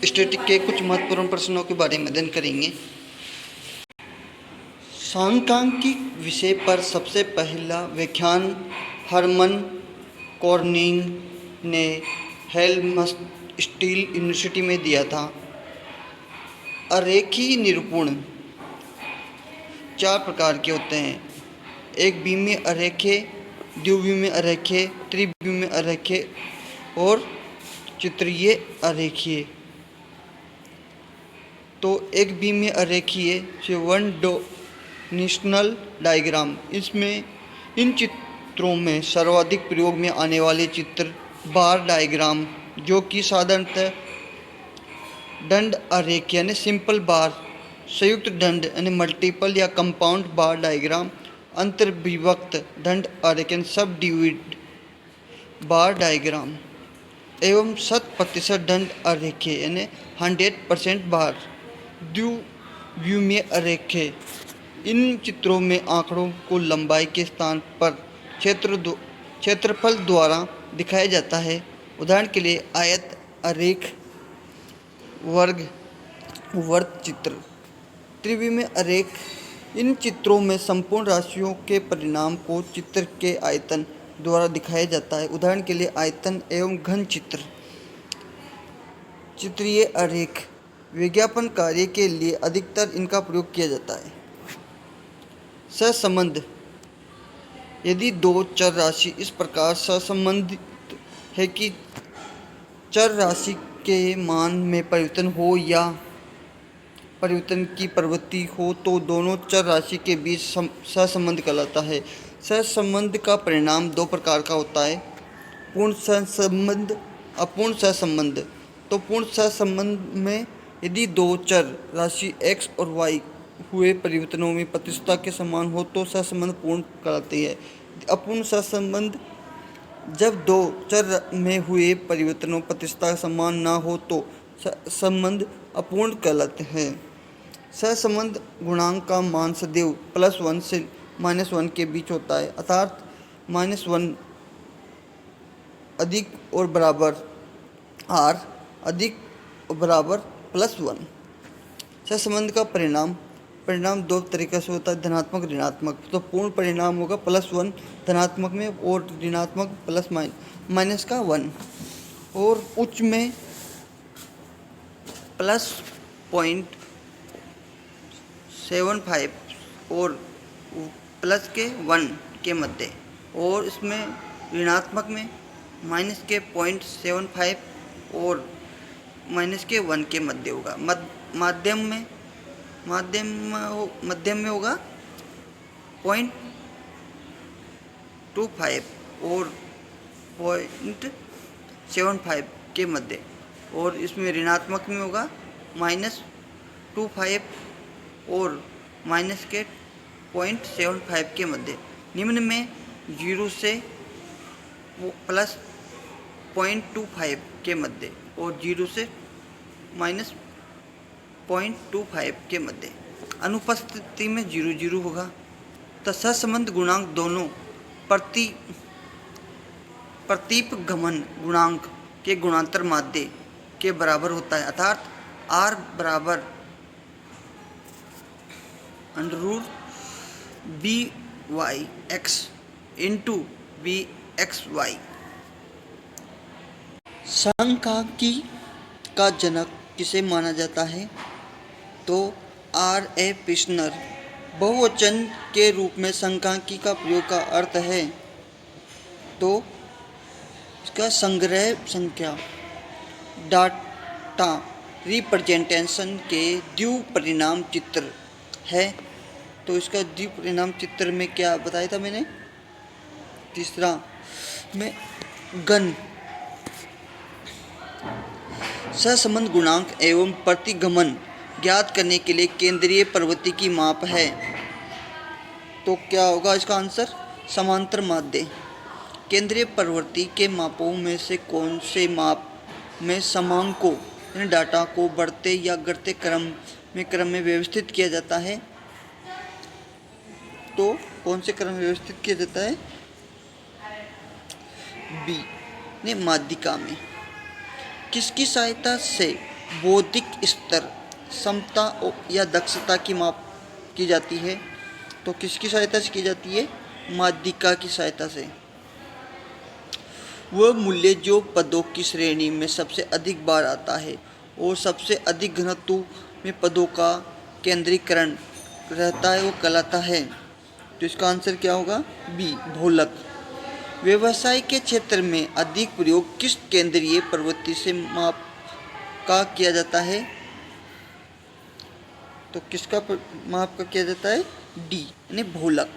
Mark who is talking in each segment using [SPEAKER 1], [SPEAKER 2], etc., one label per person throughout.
[SPEAKER 1] Static के कुछ महत्वपूर्ण प्रश्नों के बारे में अध्ययन करेंगे। सांख्यिकी विषय पर सबसे पहला व्याख्यान हरमन कॉर्निंग ने हेल्मस्टील यूनिवर्सिटी में दिया था। अरेखीय निरूपण 4 प्रकार के होते हैं। एक विमीय अरेखीय, द्विविमीय अरेखीय, त्रिविमीय अरेखीय और चित्रीय अरेखीय। तो एक विमीय अरेखीय से वन डायमेंशनल डायग्राम, इसमें इन चित्रों में सर्वाधिक प्रयोग में आने वाले चित्र बार डायग्राम, जो कि साधारणतः दंड आरेख यानी सिंपल बार, संयुक्त दंड यानी मल्टीपल या कंपाउंड बार डायग्राम, अंतर्विभक्त दंड आरेख यानी सब डिविड बार डायग्राम एवं 100% दंड आरेखीय यानी 100% बार द्विविमीय आरेखीय। इन चित्रों में आंकड़ों को लंबाई के स्थान पर क्षेत्रफल द्वारा दिखाया जाता है। उदाहरण के लिए आयत, आरेख, वर्ग, वृत्त चित्र। त्रिविमीय आरेख, इन चित्रों में संपूर्ण राशियों के परिणाम को चित्र के आयतन द्वारा दिखाया जाता है। उदाहरण के लिए आयतन एवं घन चित्र। चित्रीय आरेख, विज्ञापन कार्य के लिए अधिकतर इनका प्रयोग किया जाता है। सहसंबंध, यदि दो चर राशि इस प्रकार सहसंबंधित है कि चर राशि के मान में परिवर्तन हो या परिवर्तन की प्रवृत्ति हो तो दोनों चर राशि के बीच सहसंबंध कहलाता है। सहसंबंध का परिणाम 2 प्रकार का होता है, पूर्ण सहसंबंध, अपूर्ण सहसंबंध। तो पूर्ण सहसंबंध में यदि दो चर राशि x और y हुए परिवर्तनों में प्रतिशतता के समान हो तो सहसंबंध पूर्ण कहलाती है। अपूर्ण सहसंबंध, जब दो चर में हुए परिवर्तनों प्रतिशतता समान ना हो तो संबंध अपूर्ण कहलाते हैं। सहसंबंध गुणांक का मान सदैव +1 से -1 के बीच होता है, अर्थात -1 अधिक और बराबर r अधिक और बराबर +1। सहसंबंध का परिणाम 2 तरीके से होता है, धनात्मक, ऋणात्मक। तो पूर्ण परिणाम होगा +1 धनात्मक में और ऋणात्मक माइनस का 1। और उच्च में +0.75 और प्लस के 1 के मध्य, और इसमें ऋणात्मक में -0.75 और -1 के मध्य होगा। मध्यम में होगा 0.25 और 0.75 के मध्य, और इसमें ऋणात्मक में होगा -25 और -0.75 के मध्य। निम्न में 0 से +0.25 के मध्य और 0 से -0.25 के मध्य। अनुपस्थिति में 0 होगा। तो सहसंबंध गुणांक दोनों प्रतीपगमन गुणांक के गुणांतर माध्य के बराबर होता है, अर्थात r बराबर √byx इंटू bxy। सांख्यिकी का जनक किसे माना जाता है? तो R.A. पिशनर। बहुवचन के रूप में सांख्यिकी का प्रयोग का अर्थ है तो इसका संग्रह संख्या, डाटा रिप्रेजेंटेशन के द्विपरिणाम चित्र है। तो इसका द्विपरिणाम चित्र में क्या बताया था मैंने? तीसरा में घन। सहसंबंध गुणांक एवं प्रतिगमन ज्ञात करने के लिए केंद्रीय प्रवृत्ति की माप है। तो क्या होगा इसका आंसर? समांतर माध्य। केंद्रीय प्रवृत्ति के मापों में से कौन से माप में समांकों यानी डाटा को बढ़ते या घटते क्रम में व्यवस्थित किया जाता है? तो कौन से क्रम में व्यवस्थित किया जाता है? बी ने माध्यिका में। किसकी सहायता से बौद्धिक स्तर, क्षमता या दक्षता की माप की जाती है। तो किसकी सहायता से की जाती है? माध्यिका की सहायता से। वह मूल्य जो पदों की श्रेणी में सबसे अधिक बार आता है और सबसे अधिक घनत्व में पदों का केंद्रीकरण रहता है वो कहलाता है। तो इसका आंसर क्या होगा? बी, भोलक। व्यवसाय के क्षेत्र में अधिक प्रयोग किस केंद्रीय प्रवृत्ति से माप का किया जाता है? तो किसका माप का किया जाता है? डी, यानी भोलक।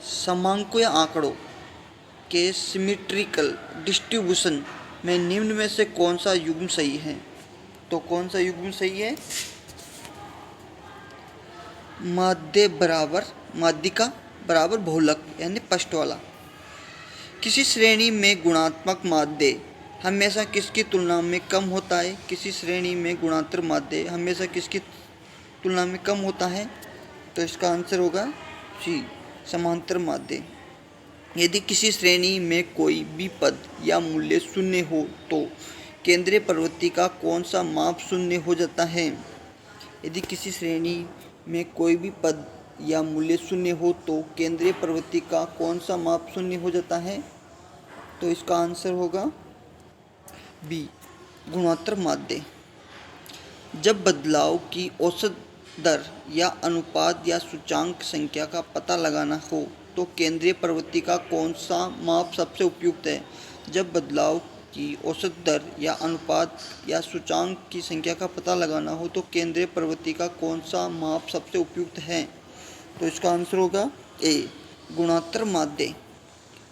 [SPEAKER 1] समांकों या आंकड़ों के सिमेट्रिकल डिस्ट्रीब्यूशन में निम्न में से कौन सा युग्म सही है? तो कौन सा युग्म सही है? माध्य बराबर माध्यिका बराबर भोलक, यानी फर्स्ट वाला। किसी श्रेणी में गुणात्मक माध्य हमेशा किसकी तुलना में कम होता है? किसी श्रेणी में गुणात्मक माध्य हमेशा किसकी तुलना में कम होता है? तो इसका आंसर होगा सी, समांतर माध्य। यदि किसी श्रेणी में कोई भी पद या मूल्य शून्य हो तो केंद्रीय प्रवृत्ति का कौन सा माप शून्य हो जाता है? यदि किसी श्रेणी में कोई भी पद या मूल्य शून्य हो तो केंद्रीय प्रवृत्ति का कौन सा माप शून्य हो जाता है? तो इसका आंसर होगा बी, गुणोत्तर माध्य। जब बदलाव की औसत दर या अनुपात या सूचांक संख्या का पता लगाना हो तो केंद्रीय प्रवृत्ति का कौन सा माप सबसे उपयुक्त है? जब बदलाव की औसत दर या अनुपात या सूचांक की संख्या का पता लगाना हो तो केंद्रीय प्रवृत्ति का कौन सा माप सबसे उपयुक्त है? तो इसका आंसर होगा ए, गुणोत्तर माध्य।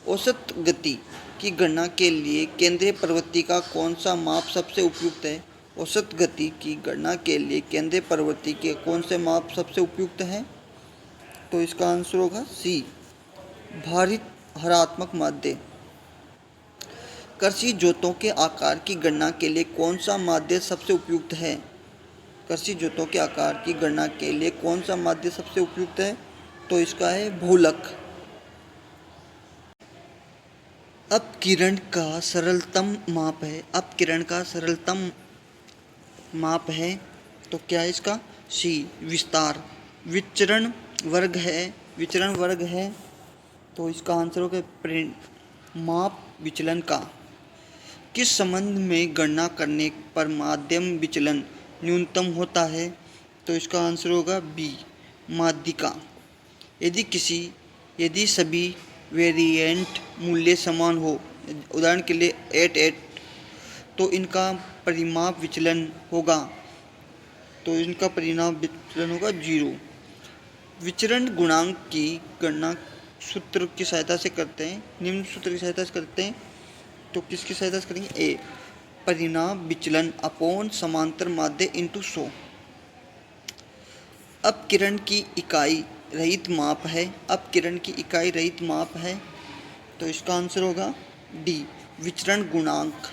[SPEAKER 1] औसत गति की गणना के लिए केंद्रीय प्रवृत्ति का कौन सा माप सबसे उपयुक्त है? औसत गति की गणना के लिए केंद्रीय प्रवृत्ति के कौन से माप सबसे उपयुक्त हैं? तो इसका आंसर होगा सी, भारित हरात्मक माध्य। कृषि जोतों के आकार की गणना के लिए कौन सा माध्य सबसे उपयुक्त है? कृषि जोतों के आकार की गणना के लिए कौन सा माध्य सबसे उपयुक्त है? तो इसका है भोलक। अपकिरण का सरलतम माप है। अपकिरण का सरलतम माप है तो क्या है इसका? सी, विस्तार। विचरण वर्ग है, विचरण वर्ग है तो इसका आंसर होगा माप विचलन का। किस संबंध में गणना करने पर माध्यम विचलन न्यूनतम होता है? तो इसका आंसर होगा बी, माध्यिका। यदि सभी वेरिएंट मूल्य समान हो, उदाहरण के लिए 8 तो इनका परिमाप विचलन होगा, तो इनका परिणाम विचलन होगा 0। विचरण गुणांक की गणना सूत्र की सहायता से करते हैं, निम्न सूत्र की सहायता से करते हैं। तो किसकी सहायता से करेंगे? ए, परिणाम विचलन अपॉन समांतर माध्य इंटू 100। अपकिरण की इकाई रहित माप है। अपकिरण की इकाई रहित माप है तो इसका आंसर होगा डी, विचरण गुणांक।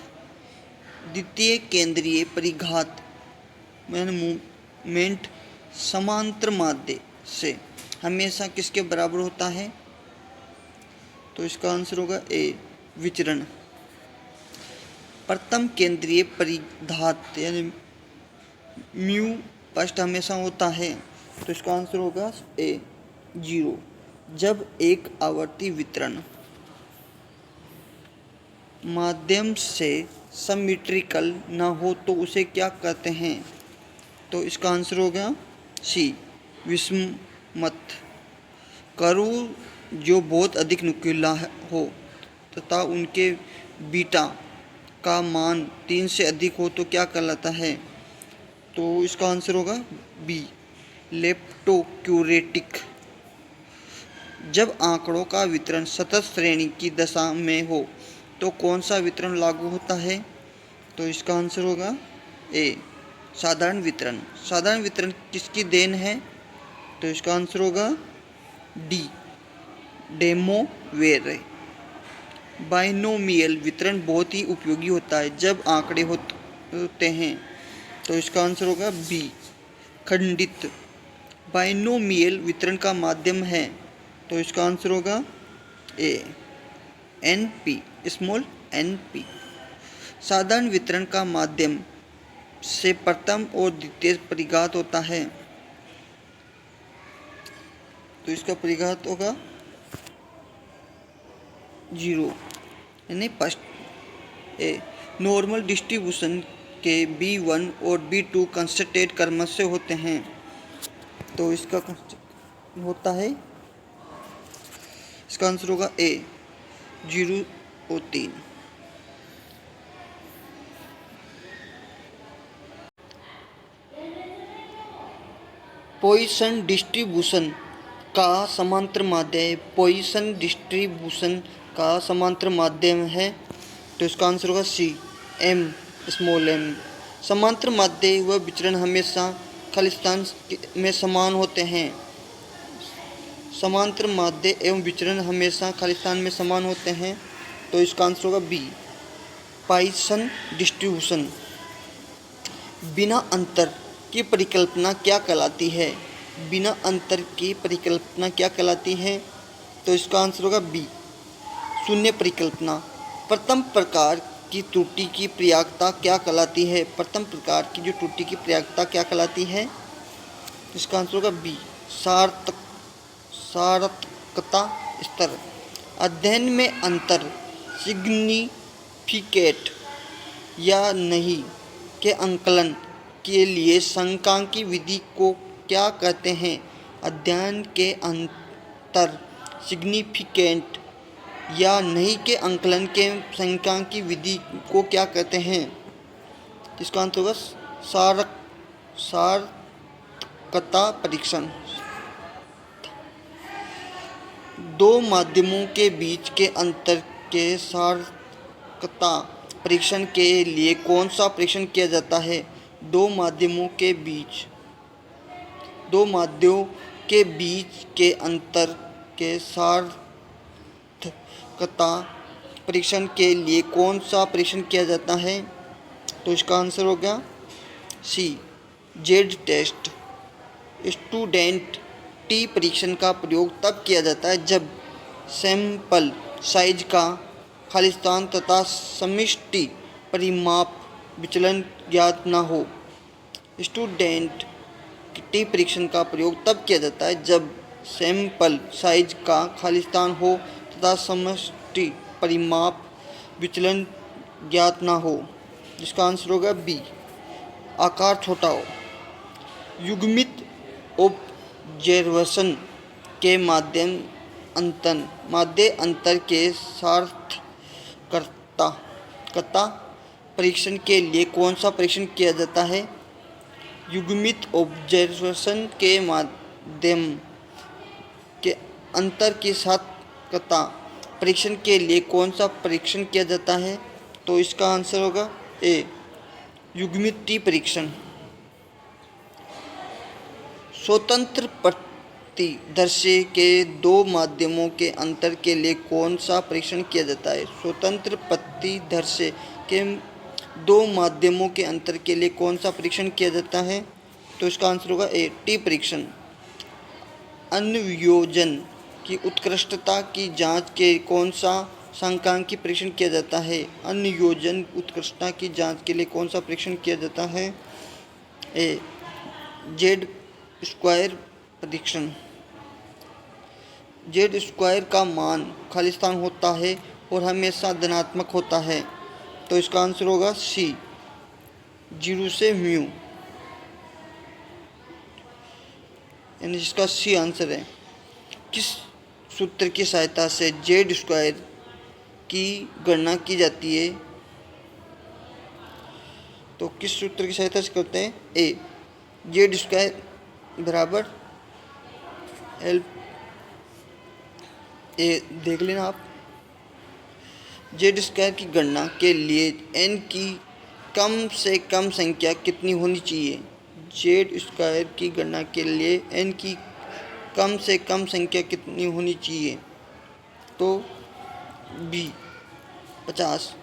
[SPEAKER 1] द्वितीय केंद्रीय परिघात मूवमेंट समांतर माध्य से हमेशा किसके बराबर होता है? तो इसका आंसर होगा ए, विचरण। प्रथम केंद्रीय परिघात यानी म्यू फर्स्ट हमेशा होता है तो इसका आंसर होगा ए, 0। जब एक आवर्ती वितरण माध्यम से सिमेट्रिकल ना हो तो उसे क्या कहते हैं? तो इसका आंसर होगा सी, विषमत। कर्व जो बहुत अधिक नुकीला हो तथा उनके बीटा का मान 3 से अधिक हो तो क्या कहलाता है? तो इसका आंसर होगा बी, लेप्टोक्यूरेटिक। जब आंकड़ों का वितरण सतत श्रेणी की दशा में हो तो कौन सा वितरण लागू होता है? तो इसका आंसर होगा ए, साधारण वितरण। साधारण वितरण किसकी देन है? तो इसका आंसर होगा डी, डेमोवेरे। बाइनोमियल वितरण बहुत ही उपयोगी होता है जब आंकड़े होते हैं तो इसका आंसर होगा बी, खंडित। बाइनोमियल वितरण का माध्यम है तो इसका आंसर होगा A, n p, small n p. साधारण वितरण का माध्यम से प्रथम और द्वितीय परिघात होता है, तो इसका परिघात होगा 0, यानी फर्स्ट। ए नॉर्मल डिस्ट्रीब्यूशन के B1 और B2 कंस्टेंट क्रमश से होते हैं, तो इसका होता है, इसका आंसर होगा ए 0 और 3। पॉइसन डिस्ट्रीब्यूशन का समांतर माध्य पॉइसन डिस्ट्रीब्यूशन का समांतर माध्यम है, तो इसका आंसर होगा सी एम स्मॉल एम। समांतर माध्य व विचरण हमेशा खालिस्तान में समान होते हैं। समांतर माध्य एवं विचरण हमेशा खालिस्तान में समान होते हैं, तो इसका आंसर होगा बी पॉइसन डिस्ट्रीब्यूशन। बिना अंतर की परिकल्पना क्या कहलाती है? बिना अंतर की परिकल्पना क्या कहलाती है? तो इसका आंसर होगा बी शून्य परिकल्पना। प्रथम प्रकार की त्रुटि की प्रयागता क्या कहलाती है? प्रथम प्रकार की जो त्रुटि की प्रयागता क्या कहलाती है? इसका आंसर होगा बी सार्थकता स्तर। अध्ययन में अंतर सिग्निफिकेट या नहीं के आंकलन के लिए सांख्यिकी विधि को क्या कहते हैं? अध्ययन के अंतर सिग्निफिकेंट या नहीं के आंकलन के सांख्यिकी विधि को क्या कहते हैं? इसका आंसर होगा सार्थकता परीक्षण। दो माध्यमों के बीच के अंतर के सार्थकता परीक्षण के लिए कौन सा परीक्षण किया जाता है? दो माध्यमों के बीच के अंतर के सार्थकता परीक्षण के लिए कौन सा परीक्षण किया जाता है? तो इसका आंसर हो गया सी जेड टेस्ट। स्टूडेंट टी परीक्षण का प्रयोग तब किया जाता है जब सैंपल साइज का खालिस्तान तथा समष्टि परिमाप विचलन ज्ञात न हो। स्टूडेंट टी परीक्षण का प्रयोग तब किया जाता है जब सैंपल साइज का खालिस्तान हो तथा समष्टि परिमाप विचलन ज्ञात न हो। जिसका आंसर होगा बी आकार छोटा हो। युग्मित ऑब्जर्वेशन के माध्य अंतर के सार्थकता परीक्षण के लिए कौन सा परीक्षण किया जाता है? युग्मित ऑब्जर्वेशन के माध्यम के अंतर की सार्थकता परीक्षण के लिए कौन सा परीक्षण किया जाता है? तो इसका आंसर होगा ए युग्मित टी परीक्षण। स्वतंत्र प्रतिदर्शी के दो माध्यमों के अंतर के लिए कौन सा परीक्षण किया जाता है? स्वतंत्र प्रतिदर्शी के दो माध्यमों के अंतर के लिए कौन सा परीक्षण किया जाता है? तो इसका आंसर होगा ए टी परीक्षण। अन्वयोजन की उत्कृष्टता की जांच के कौन सा सांख्यिकी परीक्षण किया जाता है? अन्वयोजन उत्कृष्टता की जांच के लिए कौन सा परीक्षण किया जाता है? ए जेड स्क्वायर परीक्षण। जेड स्क्वायर का मान खालिस्तान होता है और हमेशा धनात्मक होता है, तो इसका आंसर होगा सी 0 से म्यू, यानी जिसका सी आंसर है। किस सूत्र की सहायता से जेड स्क्वायर की गणना की जाती है? तो किस सूत्र की सहायता से करते हैं? ए जेड स्क्वायर बराबर एल, ए देख लेना आप। जेड स्क्वायर की गणना के लिए एन की कम से कम संख्या कितनी होनी चाहिए? जेड स्क्वायर की गणना के लिए एन की कम से कम संख्या कितनी होनी चाहिए? तो बी 50।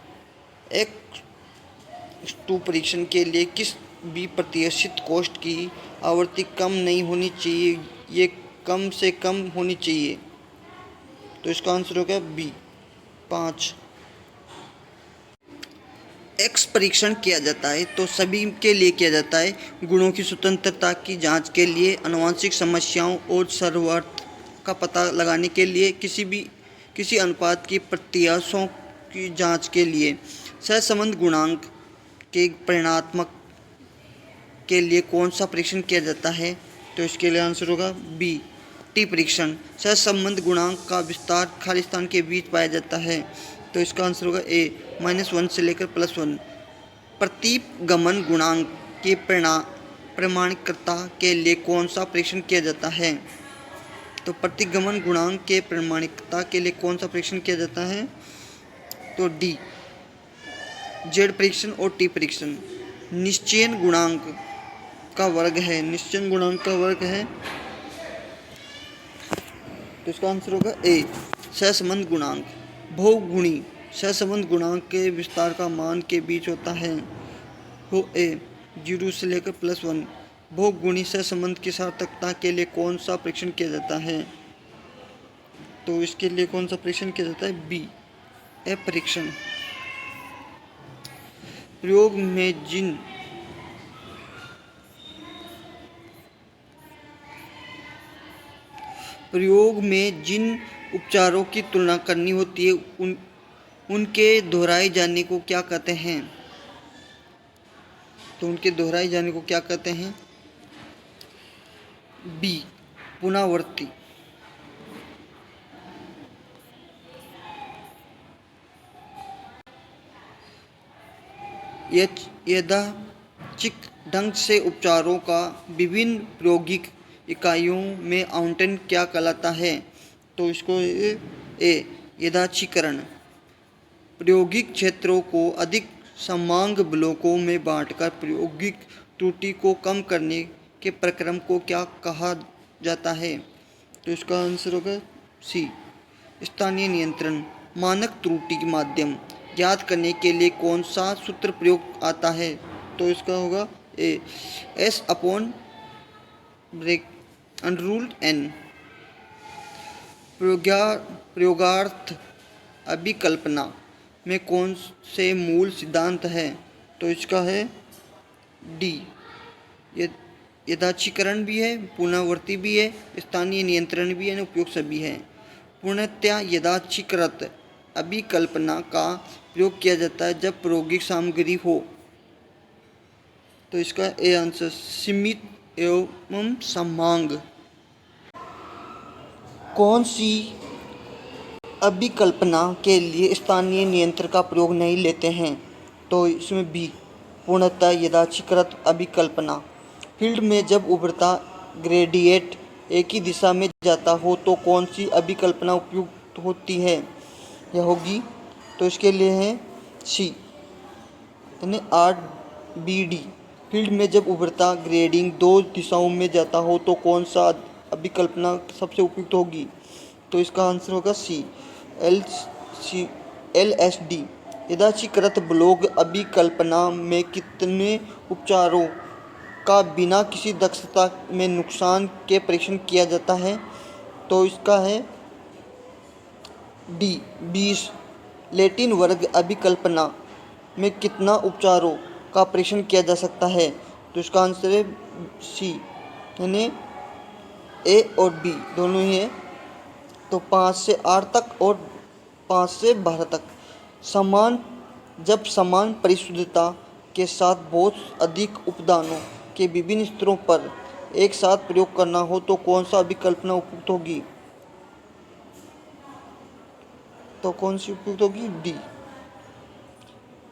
[SPEAKER 1] X2 परीक्षण के लिए किस भी प्रत्याशित कोष्ठ की आवृत्ति कम नहीं होनी चाहिए? ये कम से कम होनी चाहिए, तो इसका आंसर होगा बी 5। एक्स परीक्षण किया जाता है तो सभी के लिए किया जाता है। गुणों की स्वतंत्रता की जांच के लिए, आनुवंशिक समस्याओं और सर्ववर्त का पता लगाने के लिए, किसी अनुपात की प्रत्याशों की जांच के लिए। सहसंबंध गुणांक के परिमाणात्मक के लिए कौन सा परीक्षण किया जाता है? तो इसके लिए आंसर होगा बी, टी परीक्षण। सहसंबंध गुणांक का विस्तार खाली स्थान के बीच पाया जाता है, तो इसका आंसर होगा ए, -1 से लेकर +1। प्रतिगमन गुणांक के प्रमाणिकता के लिए कौन सा परीक्षण किया जाता है? तो प्रतिगमन गुणांक के प्रमाणिकता के लिए कौन सा परीक्षण किया जाता है? तो डी, जेड परीक्षण और टी परीक्षण। निश्चयन गुणांक का वर्ग है, निश्चयन गुणांक का वर्ग है, तो इसका आंसर होगा ए, सहसंबंध गुणांक। बहुगुणी सहसंबंध गुणांक के विस्तार का मान के बीच होता है, हो ए, 0 से लेकर +1। बहुगुणी सहसंबंध की सार्थकता के लिए कौन सा परीक्षण किया जाता है? तो इसके लिए कौन सा परीक्षण किया जाता है? बी, ए परीक्षण। प्रयोग में जिन उपचारों की तुलना करनी होती है उनके दोहराए जाने को क्या कहते हैं? तो उनके दोहराए जाने को क्या कहते हैं? बी, पुनरावृत्ति। यादृच्छिक ढंग से उपचारों का विभिन्न प्रायोगिक इकाइयों में आवंटन क्या कहलाता है? तो इसको ए, यादृच्छिकरण। प्रायोगिक क्षेत्रों को अधिक समान ब्लॉकों में बांटकर प्रायोगिक त्रुटि को कम करने के प्रक्रम को क्या कहा जाता है? तो इसका आंसर होगा सी, स्थानीय नियंत्रण। मानक त्रुटि के माध्यम ज्ञात करने के लिए कौन सा सूत्र प्रयोग आता है? तो इसका होगा ए, S/(n). प्रयोगार्थ अभिकल्पना में कौन से मूल सिद्धांत हैं? तो इसका है डी, यादृच्छिकरण भी है, पुनरावृत्ति भी है, स्थानीय नियंत्रण भी है, उपयोग सभी है। पूर्णतया यादृच्छिकृत अभिकल्पना का प्रयोग किया जाता है जब प्रायोगिक सामग्री हो, तो इसका ए आंसर, सीमित एवं समांग। कौन सी अभिकल्पना के लिए स्थानीय नियंत्रण का प्रयोग नहीं लेते हैं? तो इसमें बी, पूर्णतः यादृच्छिकृत अभिकल्पना। फील्ड में जब उभरता ग्रेडिएंट एक ही दिशा में जाता हो तो कौन सी अभिकल्पना उपयुक्त होती है या होगी? तो इसके लिए है सी, यानी RBD। फील्ड में जब उभरता ग्रेडिंग दो दिशाओं में जाता हो तो कौन सा अभिकल्पना सबसे उपयुक्त होगी? तो इसका आंसर होगा सी, LSD। यादृच्छिकृत ब्लॉक अभिकल्पना में कितने उपचारों का बिना किसी दक्षता में नुकसान के परीक्षण किया जाता है? तो इसका है डी, 20। लैटिन वर्ग अभिकल्पना में कितना उपचारों का परीक्षण किया जा सकता है? तो इसका आंसर है सी, यानी ए और बी दोनों ही है। तो 5 से 8 तक और 5 से 12 तक। जब समान परिशुद्धता के साथ बहुत अधिक उपदानों के विभिन्न स्तरों पर एक साथ प्रयोग करना हो तो कौन सा अभिकल्पना उपयुक्त होगी? तो कौन सी उपयुक्त होगी? D,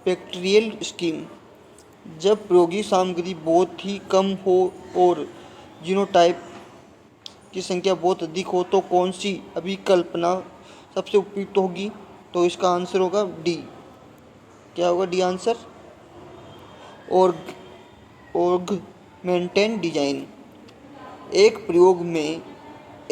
[SPEAKER 1] factorial scheme. जब प्रायोगिक सामग्री बहुत ही कम हो और जीनोटाइप की संख्या बहुत अधिक हो तो कौन सी अभिकल्पना सबसे उपयुक्त होगी? तो इसका आंसर होगा डी, क्या होगा डी आंसर? Augmented design. एक प्रयोग में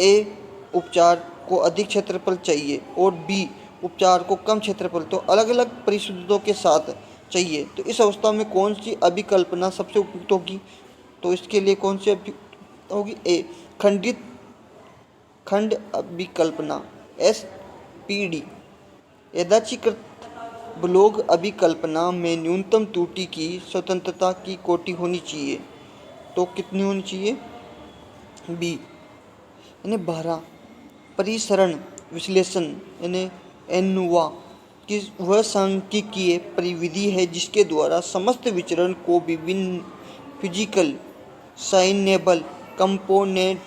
[SPEAKER 1] ए उपचार को अधिक क्षेत्रफल चाहिए और बी उपचार को कम क्षेत्रफल, तो अलग अलग परिशुद्धताओं के साथ चाहिए, तो इस अवस्था में कौन सी अभिकल्पना सबसे उपयुक्त होगी? तो इसके लिए कौन सी अभियुक्त होगी? ए, खंड अभिकल्पना SPD। यादृच्छिकृत ब्लॉग अभिकल्पना में न्यूनतम त्रुटि की स्वतंत्रता की कोटि होनी चाहिए। तो कितनी होनी चाहिए? बी यानी 12। परिसरण विश्लेषण यानी एनुवा की वह सांख्यिकीय परिविधि है जिसके द्वारा समस्त विचरण को विभिन्न फिजिकल साइनेबल कंपोनेंट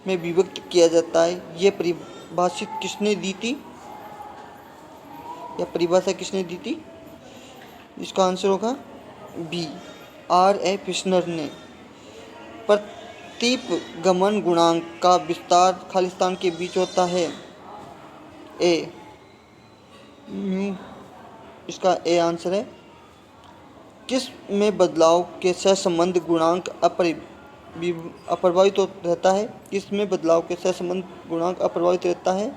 [SPEAKER 1] में विभक्त किया जाता है। यह परिभाषित किसने दी थी, या परिभाषा किसने दी थी? इसका आंसर होगा बी, R.A. फिशनर ने। प्रतीप गमन गुणांक का विस्तार खालिस्तान के बीच होता है। ए म्यू, इसका ए आंसर है। किस में बदलाव के सहसंबंध गुणांक अप्रभावित रहता है? किस में बदलाव के सहसंबंध गुणांक अप्रभावित रहता है?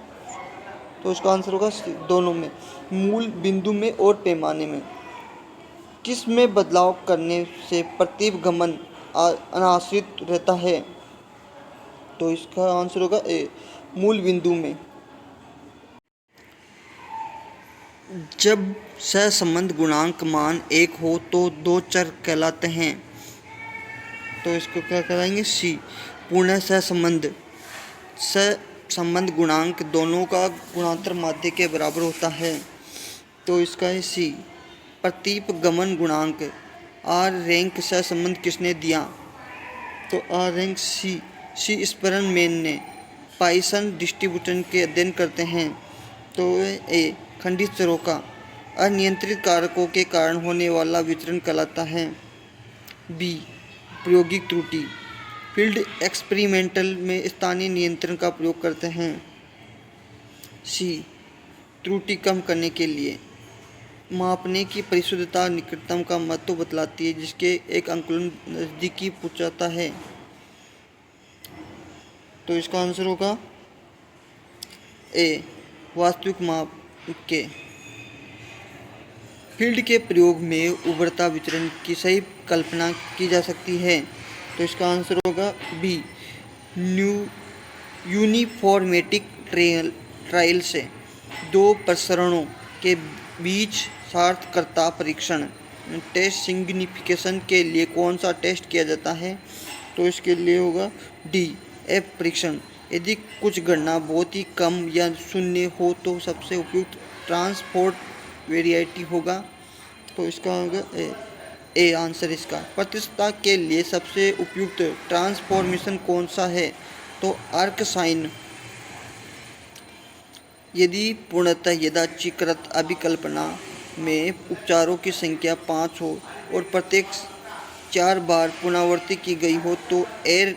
[SPEAKER 1] तो इसका आंसर होगा दोनों में, मूल बिंदु में और पैमाने में। किस में बदलाव करने से प्रतीप गमन अनाश्रित रहता है? तो इसका आंसर होगा ए, मूल बिंदु में। जब सहसंबंध गुणांक मान 1 हो तो दो चर कहलाते हैं। तो इसको क्या कहलाएंगे? सी, पूर्ण सहसंबंध। सहसंबंध गुणांक दोनों का गुणांतर माध्य के बराबर होता है। तो इसका है सी। प्रतीप गमन गुणांक आर रैंक सहसंबंध किसने दिया? तो आर रैंक सी स्परनमैन ने पाइसन डिस्ट्रीब्यूशन के अध्ययन करते हैं। तो ए खंडित चरों का अनियंत्रित कारकों के कारण होने वाला विचरण कहलाता है। बी प्रायोगिक त्रुटि, फील्ड एक्सपेरिमेंटल में स्थानीय नियंत्रण का प्रयोग करते हैं। सी त्रुटि कम करने के लिए मापने की परिशुद्धता निकटतम का महत्व बतलाती है जिसके एक अनुकूलन नज़दीकी पूछाता है। तो इसका आंसर होगा ए वास्तविक माप के। फील्ड के प्रयोग में उभरता विचरण की सही कल्पना की जा सकती है। तो इसका आंसर होगा बी यूनिफॉर्मेटिक ट्रायल से दो प्रसरणों के बीच सार्थकता परीक्षण टेस्ट सिग्निफिकेशन के लिए कौन सा टेस्ट किया जाता है? तो इसके लिए होगा डी एफ परीक्षण। यदि कुछ गणना बहुत ही कम या शून्य हो तो सबसे उपयुक्त ट्रांसपोर्ट वेरिएटी होगा। तो इसका होगा ए आंसर इसका। प्रतिशतता के लिए सबसे उपयुक्त ट्रांसफॉर्मेशन कौन सा है? तो आर्क साइन। यदि पूर्णतः यादृच्छिकृत अभिकल्पना में उपचारों की संख्या 5 हो और प्रत्येक 4 बार पुनरावृत्ति की गई हो तो एयर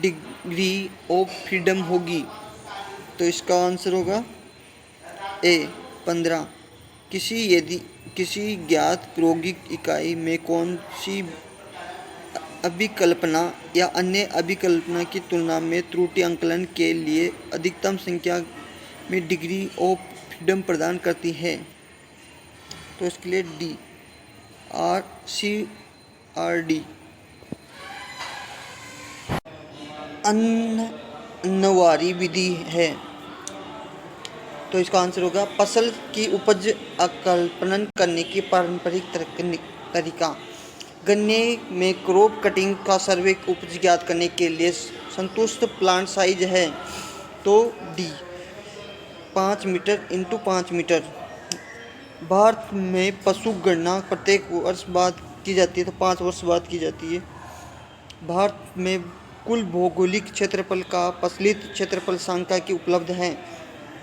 [SPEAKER 1] डिग्री ऑफ फ्रीडम होगी। तो इसका आंसर होगा ए 15। किसी ज्ञात प्रायोगिक इकाई में कौन सी अभिकल्पना या अन्य अभिकल्पना की तुलना में त्रुटि आंकलन के लिए अधिकतम संख्या में डिग्री ऑफ फ्रीडम प्रदान करती है? तो इसके लिए डी RCRD। अन्नवारी विधि है। तो इसका आंसर होगा फसल की उपज आकलन करने की पारंपरिक तरीका। गन्ने में क्रॉप कटिंग का सर्वे उपज ज्ञात करने के लिए संतुष्ट प्लांट साइज है। तो D 5 metre into 5 metre. Bharat में पशु गणना प्रत्येक वर्ष बाद की जाती है, तो 5 वर्ष बाद की जाती है। भारत में कुल भौगोलिक क्षेत्रफल का प्रचलित क्षेत्रफल संख्या की उपलब्ध है।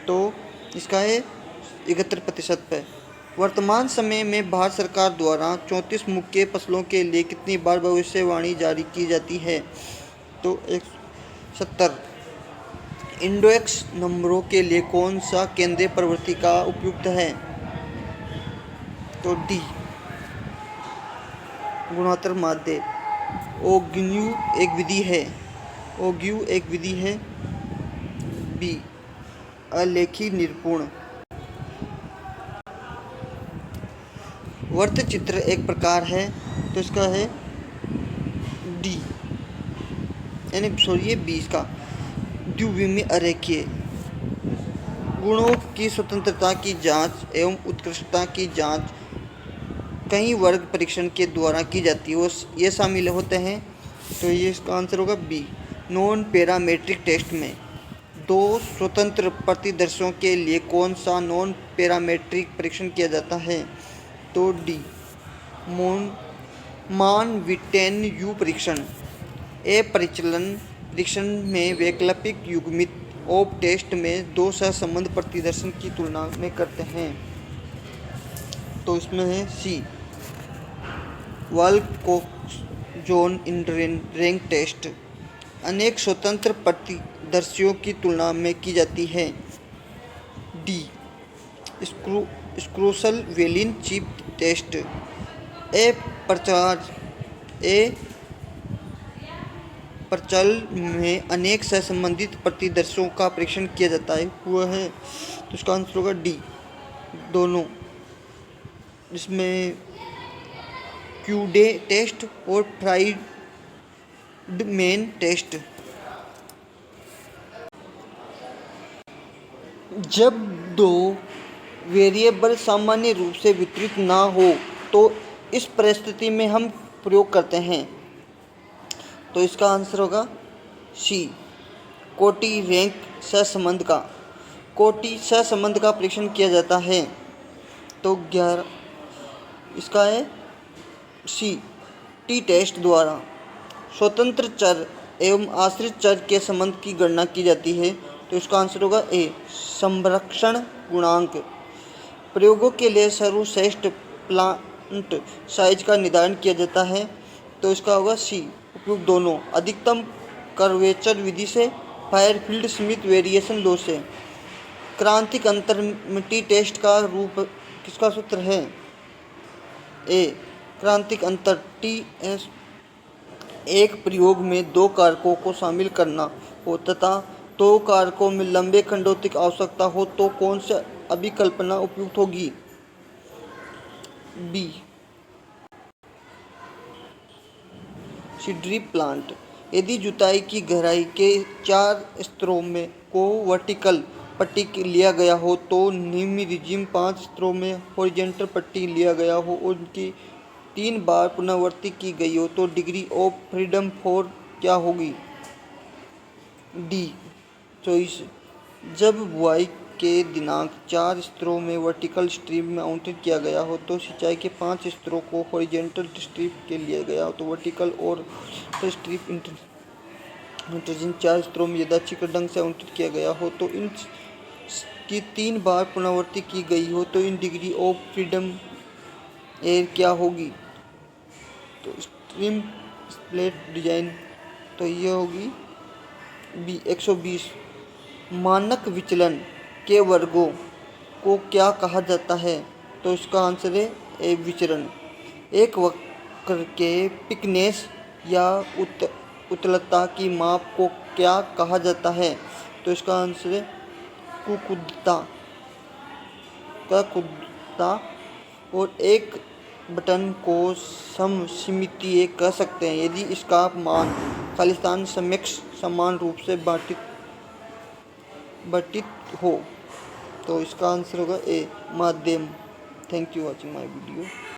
[SPEAKER 1] तो इसका है 71% पे। वर्तमान समय में भारत सरकार द्वारा 34 मुख्य फसलों के लिए कितनी बार भविष्यवाणी जारी की जाती है? तो 170। इंडेक्स नंबरों के लिए कौन सा केंद्रीय प्रवृत्तिका उपयुक्त है? तो डी गुणोत्तर माध्य। ओग्यू एक विधि है। बी अलेखी निरूपण। वृत्तचित्र एक प्रकार है। तो इसका है डी यानी बी इसका द्विविमीय अरेखीय। गुणों की स्वतंत्रता की जांच एवं उत्कृष्टता की जांच कई वर्ग परीक्षण के द्वारा की जाती है। वो ये शामिल होते हैं, तो ये इसका आंसर होगा बी। नॉन पैरामेट्रिक टेस्ट में दो स्वतंत्र प्रतिदर्शों के लिए कौन सा नॉन पैरामेट्रिक परीक्षण किया जाता है? तो डी मान विटेन यू परीक्षण। ए परिचलन परीक्षण में वैकल्पिक युग्मित ऑफ टेस्ट में दो सहसंबंध प्रतिदर्शन की तुलना में करते हैं, तो इसमें है सी वॉल-कोक्स-जोन रैंक टेस्ट। अनेक स्वतंत्र प्रतिदर्शियों की तुलना में की जाती है। डी स्क्रूसल-वेलिन चिप टेस्ट। ए प्रचल में अनेक सहसंबंधित प्रतिदर्शों का परीक्षण किया जाता है हुआ है, तो इसका आंसर होगा डी दोनों। इसमें क्यूडे टेस्ट और फ्राइडमैन टेस्ट। जब दो वेरिएबल सामान्य रूप से वितरित ना हो तो इस परिस्थिति में हम प्रयोग करते हैं, तो इसका आंसर होगा सी कोटी रैंक सहसंबंध का। कोटी सहसंबंध का परीक्षण किया जाता है, तो 11 इसका है सी टी टेस्ट द्वारा। स्वतंत्र चर एवं आश्रित चर के संबंध की गणना की जाती है, तो इसका आंसर होगा ए संरक्षण गुणांक। प्रयोगों के लिए सर्वश्रेष्ठ प्लांट साइज का निर्धारण किया जाता है, तो इसका होगा सी उपयुक्त दोनों। अधिकतम कर्वेचर विधि से, फायरफील्ड स्मिथ वेरिएशन लॉ से। क्रांतिक अंतर टी टेस्ट का रूप किसका सूत्र है? ए क्रांतिक अंतर टी एस एक प्रयोग में दो कारकों को शामिल करना हो तथा दो कारकों में लंबे खंडों तक आवश्यकता हो तो कौन सी अभिकल्पना उपयुक्त होगी? B drip plant. यदि जुताई की गहराई के 4 स्तरों में को वर्टिकल पट्टी लिया गया हो तो निम्न रिजिम 5 स्तरों में हॉरिजॉन्टल पट्टी लिया गया हो और उनकी 3 बार पुनरावृत्ति की गई हो तो डिग्री ऑफ फ्रीडम फॉर क्या होगी? डी 24। जब बुआई के दिनांक 4 स्तरों में वर्टिकल स्ट्रिप में आवंटित किया गया हो तो सिंचाई के 5 स्तरों को हॉरिजॉन्टल स्ट्रिप के लिया गया हो तो वर्टिकल और स्ट्रिप इंटरचेंज 4 स्तरों में यादृच्छिक ढंग से आवंटित किया गया हो तो इन की 3 बार पुनरावृत्ति की गई हो तो in degree of freedom air क्या होगी? तो स्ट्रीम स्प्लिट डिजाइन, तो ये होगी बी 120। मानक विचलन के वर्गों को क्या कहा जाता है? तो इसका आंसर है ए विचरण। एक वक्र के थिकनेस या उतलता की माप को क्या कहा जाता है? तो इसका आंसर है कुकुद्धता। और एक बटन को सममितीय कह सकते हैं यदि इसका मान खालिस्तान समकक्ष समान रूप से बंटित हो, तो इसका आंसर होगा ए माध्यम। Thank you watching my video.